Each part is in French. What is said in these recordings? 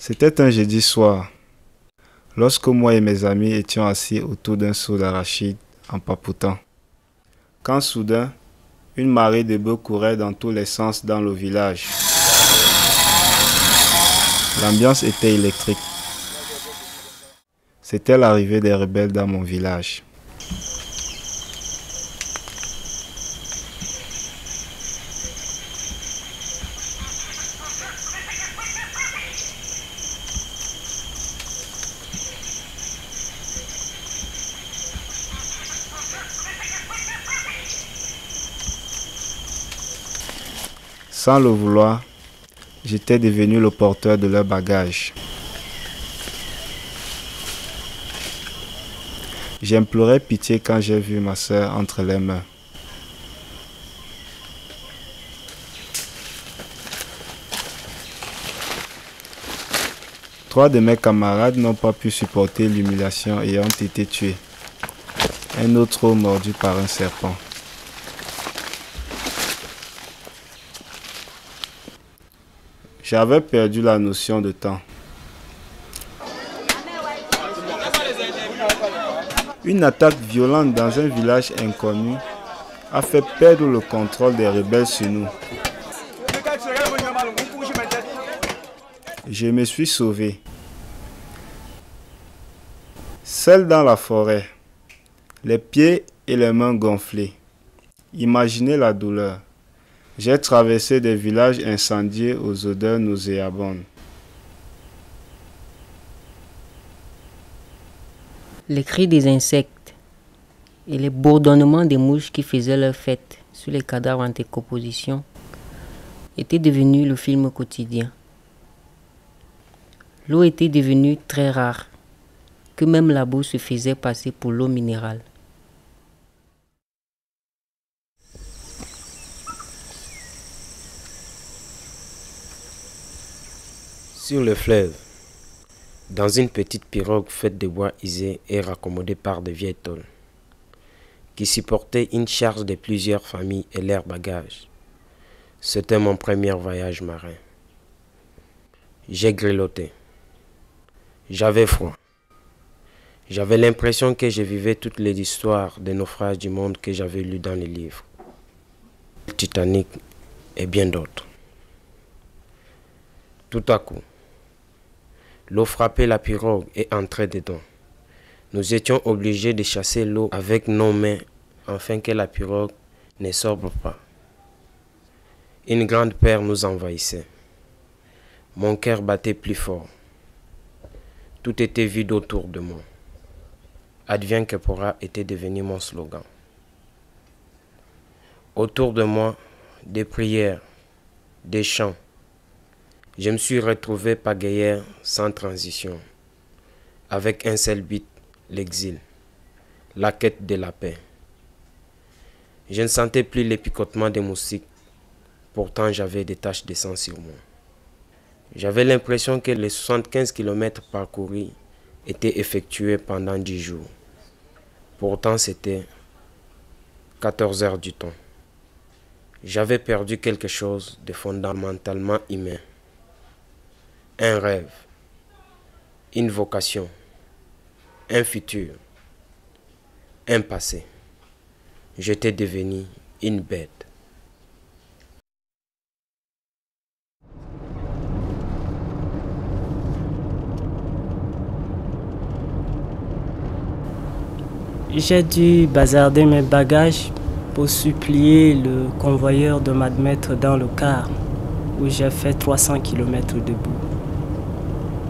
C'était un jeudi soir, lorsque moi et mes amis étions assis autour d'un seau d'arachide en papotant. Quand soudain, une marée de bœufs courait dans tous les sens dans le village. L'ambiance était électrique. C'était l'arrivée des rebelles dans mon village. Sans le vouloir, j'étais devenu le porteur de leur bagage. J'implorais pitié quand j'ai vu ma sœur entre les mains. Trois de mes camarades n'ont pas pu supporter l'humiliation et ont été tués. Un autre mordu par un serpent. J'avais perdu la notion de temps. Une attaque violente dans un village inconnu a fait perdre le contrôle des rebelles sur nous. Je me suis sauvé. Seul dans la forêt, les pieds et les mains gonflés. Imaginez la douleur. J'ai traversé des villages incendiés aux odeurs nauséabondes. Les cris des insectes et les bourdonnements des mouches qui faisaient leur fête sur les cadavres en décomposition étaient devenus le film quotidien. L'eau était devenue très rare, que même la boue se faisait passer pour l'eau minérale. Sur le fleuve, dans une petite pirogue faite de bois usé et raccommodée par de vieilles tôles, qui supportait une charge de plusieurs familles et leurs bagages. C'était mon premier voyage marin. J'ai grelotté. J'avais froid. J'avais l'impression que je vivais toutes les histoires des naufrages du monde que j'avais lues dans les livres. Le Titanic et bien d'autres. Tout à coup, l'eau frappait la pirogue et entrait dedans. Nous étions obligés de chasser l'eau avec nos mains afin que la pirogue ne sorte pas. Une grande peur nous envahissait. Mon cœur battait plus fort. Tout était vide autour de moi. Advienne que pourra était devenu mon slogan. Autour de moi, des prières, des chants. Je me suis retrouvé pagayeur sans transition, avec un seul but, l'exil, la quête de la paix. Je ne sentais plus les picotements des moustiques, pourtant j'avais des taches de sang sur moi. J'avais l'impression que les 75 km parcourus étaient effectués pendant 10 jours. Pourtant c'était 14 heures du temps. J'avais perdu quelque chose de fondamentalement humain. Un rêve, une vocation, un futur, un passé. J'étais devenu une bête. J'ai dû bazarder mes bagages pour supplier le convoyeur de m'admettre dans le car où j'ai fait 300 km debout.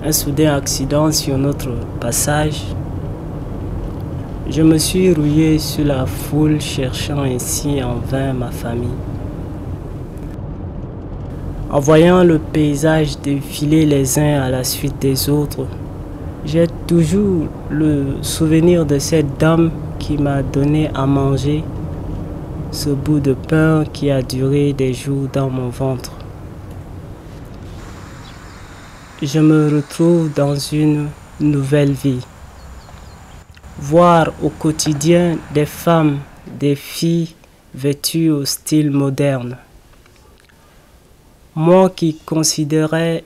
Un soudain accident sur notre passage. Je me suis rouillé sur la foule cherchant ainsi en vain ma famille. En voyant le paysage défiler les uns à la suite des autres, j'ai toujours le souvenir de cette dame qui m'a donné à manger, ce bout de pain qui a duré des jours dans mon ventre. Je me retrouve dans une nouvelle vie. Voir au quotidien des femmes, des filles vêtues au style moderne. Moi qui considérais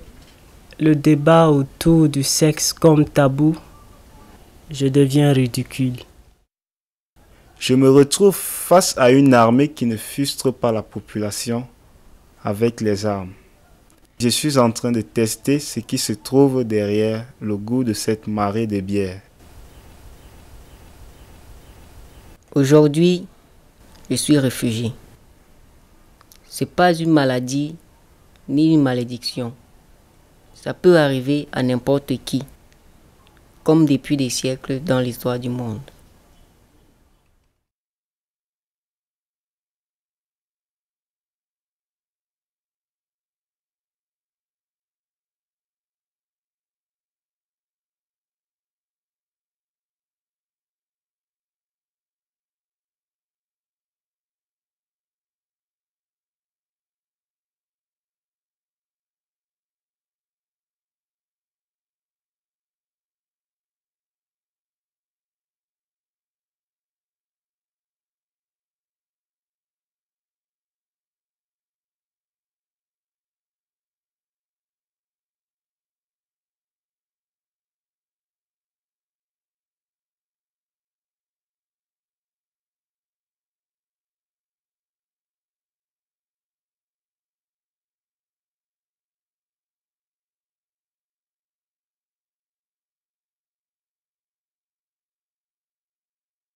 le débat autour du sexe comme tabou, je deviens ridicule. Je me retrouve face à une armée qui ne frustre pas la population avec les armes. Je suis en train de tester ce qui se trouve derrière le goût de cette marée de bière. Aujourd'hui, je suis réfugié. C'est pas une maladie ni une malédiction. Ça peut arriver à n'importe qui, comme depuis des siècles dans l'histoire du monde.